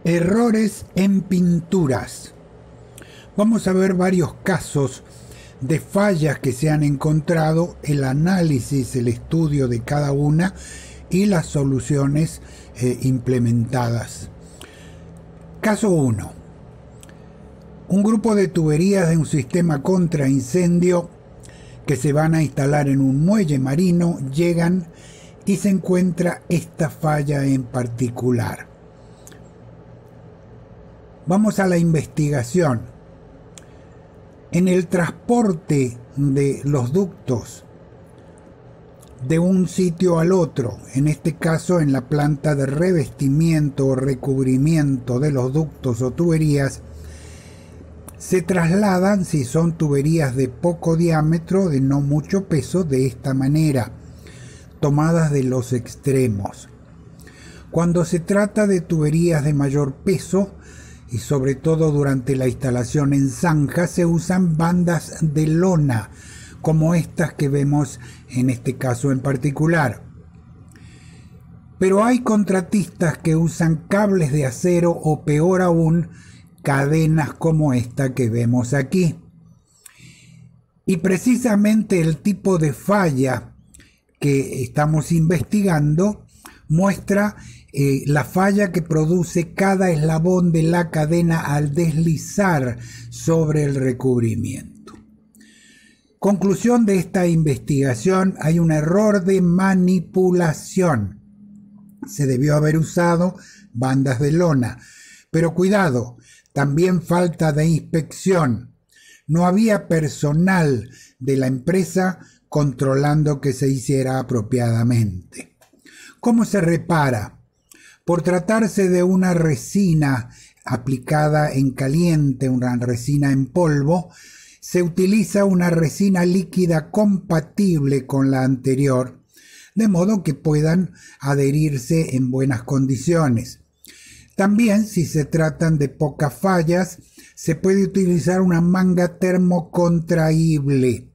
Errores en pinturas. Vamos a ver varios casos de fallas que se han encontrado, el análisis, el estudio de cada una y las soluciones implementadas. Caso 1. Un grupo de tuberías de un sistema contra incendio que se van a instalar en un muelle marino llegan y se encuentra esta falla en particular. Vamos a la investigación. En el transporte de los ductos de un sitio al otro, en este caso en la planta de revestimiento o recubrimiento de los ductos o tuberías, se trasladan, si son tuberías de poco diámetro, de no mucho peso, de esta manera, tomadas de los extremos. Cuando se trata de tuberías de mayor peso, y sobre todo durante la instalación en zanja, se usan bandas de lona, como estas que vemos en este caso en particular. Pero hay contratistas que usan cables de acero o, peor aún, cadenas como esta que vemos aquí. Y precisamente el tipo de falla que estamos investigando muestra la falla que produce cada eslabón de la cadena al deslizar sobre el recubrimiento. Conclusión de esta investigación: hay un error de manipulación. Se debió haber usado bandas de lona, pero cuidado, también falta de inspección. No había personal de la empresa controlando que se hiciera apropiadamente. ¿Cómo se repara? Por tratarse de una resina aplicada en caliente, una resina en polvo, se utiliza una resina líquida compatible con la anterior, de modo que puedan adherirse en buenas condiciones. También, si se tratan de pocas fallas, se puede utilizar una manga termocontraíble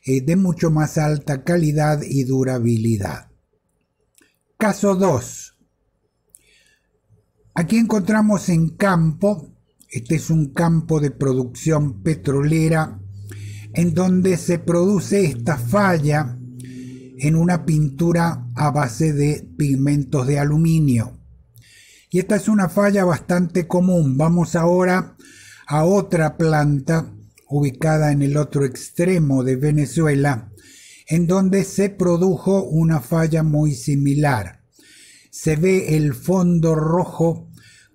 de mucho más alta calidad y durabilidad. Caso 2. Aquí encontramos en campo, este es un campo de producción petrolera, en donde se produce esta falla en una pintura a base de pigmentos de aluminio. Y esta es una falla bastante común. Vamos ahora a otra planta ubicada en el otro extremo de Venezuela, en donde se produjo una falla muy similar. Se ve el fondo rojo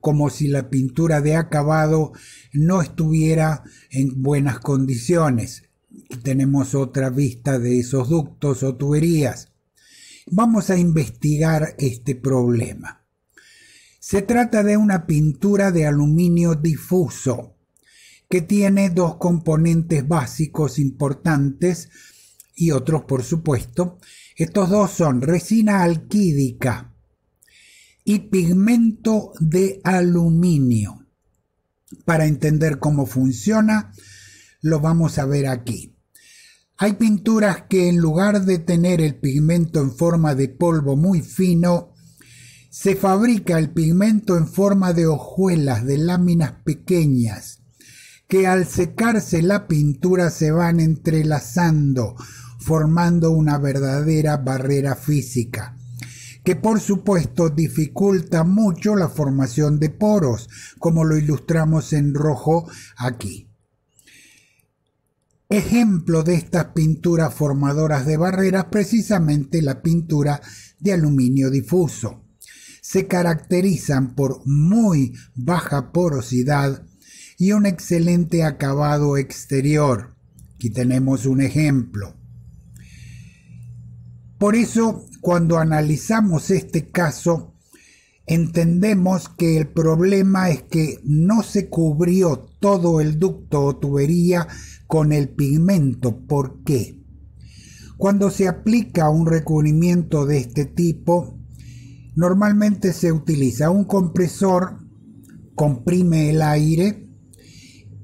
como si la pintura de acabado no estuviera en buenas condiciones. Aquí tenemos otra vista de esos ductos o tuberías. Vamos a investigar este problema. Se trata de una pintura de aluminio difuso que tiene dos componentes básicos importantes y otros, por supuesto. Estos dos son resina alquídica y pigmento de aluminio. Para entender cómo funciona, lo vamos a ver aquí. Hay pinturas que, en lugar de tener el pigmento en forma de polvo muy fino, se fabrica el pigmento en forma de hojuelas, de láminas pequeñas, que al secarse la pintura se van entrelazando, formando una verdadera barrera física, que por supuesto dificulta mucho la formación de poros, como lo ilustramos en rojo aquí. Ejemplo de estas pinturas formadoras de barreras, precisamente la pintura de aluminio difuso. Se caracterizan por muy baja porosidad y un excelente acabado exterior. Aquí tenemos un ejemplo. Por eso, cuando analizamos este caso, entendemos que el problema es que no se cubrió todo el ducto o tubería con el pigmento. ¿Por qué? Cuando se aplica un recubrimiento de este tipo, normalmente se utiliza un compresor, comprime el aire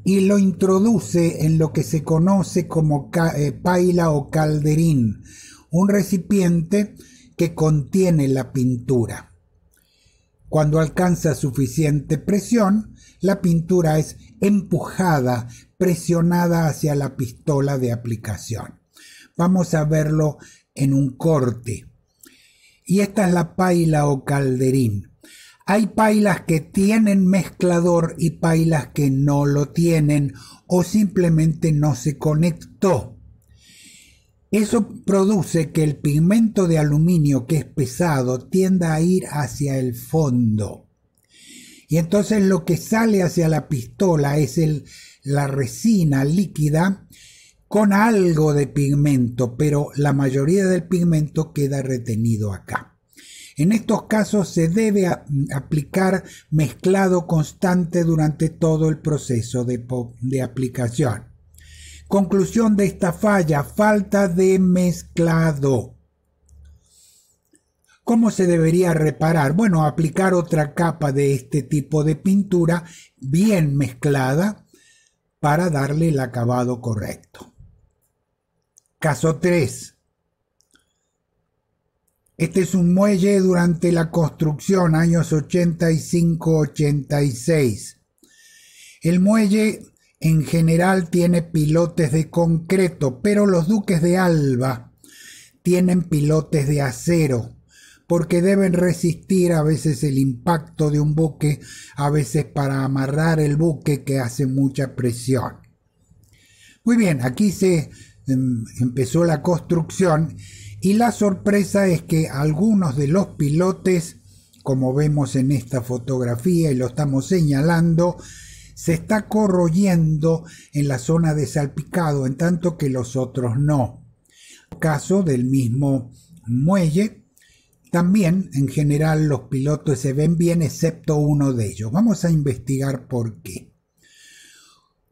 y lo introduce en lo que se conoce como paila o calderín, un recipiente que contiene la pintura. Cuando alcanza suficiente presión, la pintura es empujada, presionada hacia la pistola de aplicación. Vamos a verlo en un corte. Y esta es la paila o calderín. Hay pailas que tienen mezclador y pailas que no lo tienen o simplemente no se conectó. Eso produce que el pigmento de aluminio, que es pesado, tienda a ir hacia el fondo. Y entonces lo que sale hacia la pistola es la resina líquida con algo de pigmento, pero la mayoría del pigmento queda retenido acá. En estos casos se debe aplicar mezclado constante durante todo el proceso de aplicación. Conclusión de esta falla: falta de mezclado. ¿Cómo se debería reparar? Bueno, aplicar otra capa de este tipo de pintura bien mezclada para darle el acabado correcto. Caso 3. Este es un muelle durante la construcción, años 85-86. El muelle en general tiene pilotes de concreto, pero los Duques de Alba tienen pilotes de acero, porque deben resistir a veces el impacto de un buque, a veces para amarrar el buque que hace mucha presión. Muy bien, aquí se empezó la construcción y la sorpresa es que algunos de los pilotes, como vemos en esta fotografía y lo estamos señalando, se está corroyendo en la zona de salpicado, en tanto que los otros no. En el caso del mismo muelle, también en general los pilotos se ven bien excepto uno de ellos. Vamos a investigar por qué.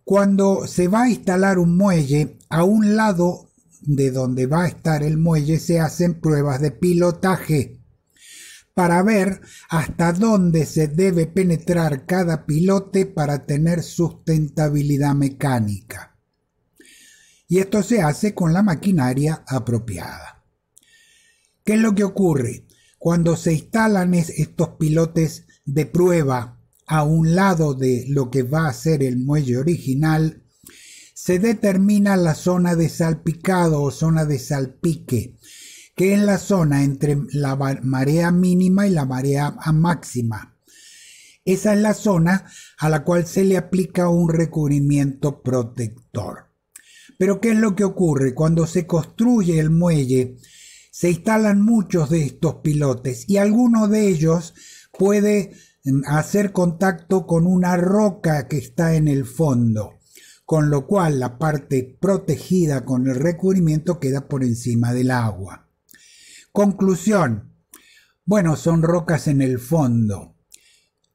Cuando se va a instalar un muelle, a un lado de donde va a estar el muelle se hacen pruebas de pilotaje para ver hasta dónde se debe penetrar cada pilote para tener sustentabilidad mecánica. Y esto se hace con la maquinaria apropiada. ¿Qué es lo que ocurre? Cuando se instalan estos pilotes de prueba a un lado de lo que va a ser el muelle original, se determina la zona de salpicado o zona de salpique, que es la zona entre la marea mínima y la marea máxima. Esa es la zona a la cual se le aplica un recubrimiento protector. Pero ¿qué es lo que ocurre? Cuando se construye el muelle, se instalan muchos de estos pilotes y alguno de ellos puede hacer contacto con una roca que está en el fondo, con lo cual la parte protegida con el recubrimiento queda por encima del agua. Conclusión. Bueno, son rocas en el fondo.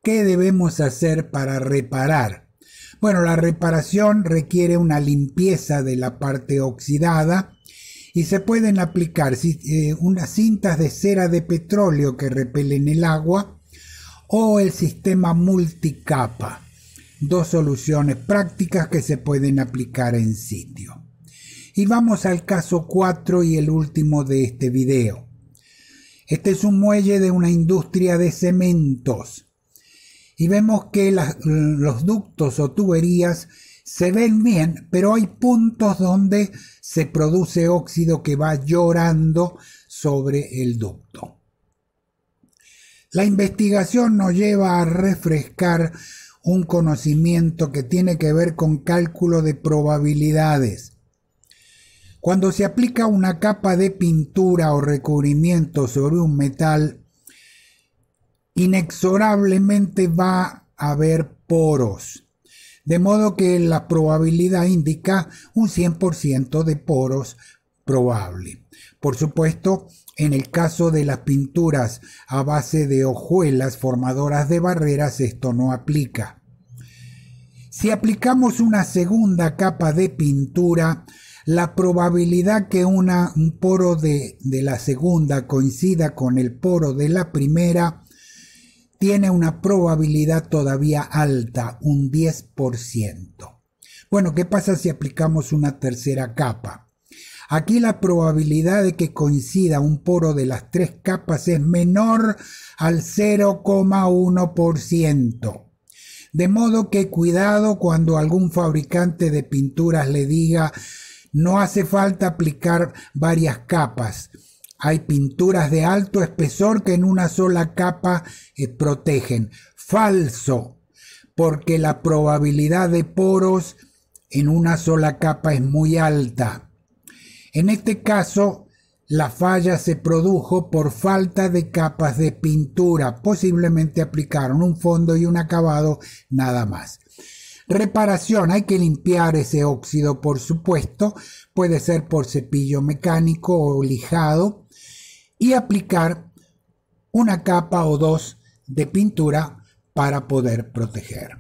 ¿Qué debemos hacer para reparar? Bueno, la reparación requiere una limpieza de la parte oxidada y se pueden aplicar unas cintas de cera de petróleo que repelen el agua o el sistema multicapa. Dos soluciones prácticas que se pueden aplicar en sitio. Y vamos al caso 4 y el último de este video. Este es un muelle de una industria de cementos. Y vemos que los ductos o tuberías se ven bien, pero hay puntos donde se produce óxido que va llorando sobre el ducto. La investigación nos lleva a refrescar un conocimiento que tiene que ver con cálculo de probabilidades. Cuando se aplica una capa de pintura o recubrimiento sobre un metal, inexorablemente va a haber poros, de modo que la probabilidad indica un 100% de poros probable. Por supuesto, en el caso de las pinturas a base de hojuelas formadoras de barreras, esto no aplica. Si aplicamos una segunda capa de pintura, la probabilidad que un poro de la segunda coincida con el poro de la primera tiene una probabilidad todavía alta, un 10%. Bueno, ¿qué pasa si aplicamos una tercera capa? Aquí la probabilidad de que coincida un poro de las 3 capas es menor al 0,1%. De modo que cuidado cuando algún fabricante de pinturas le diga no hace falta aplicar varias capas. Hay pinturas de alto espesor que en una sola capa protegen. Falso, porque la probabilidad de poros en una sola capa es muy alta. En este caso, la falla se produjo por falta de capas de pintura. Posiblemente aplicaron un fondo y un acabado nada más. Reparación, hay que limpiar ese óxido, por supuesto. Puede ser por cepillo mecánico o lijado. Y aplicar una capa o dos de pintura para poder proteger.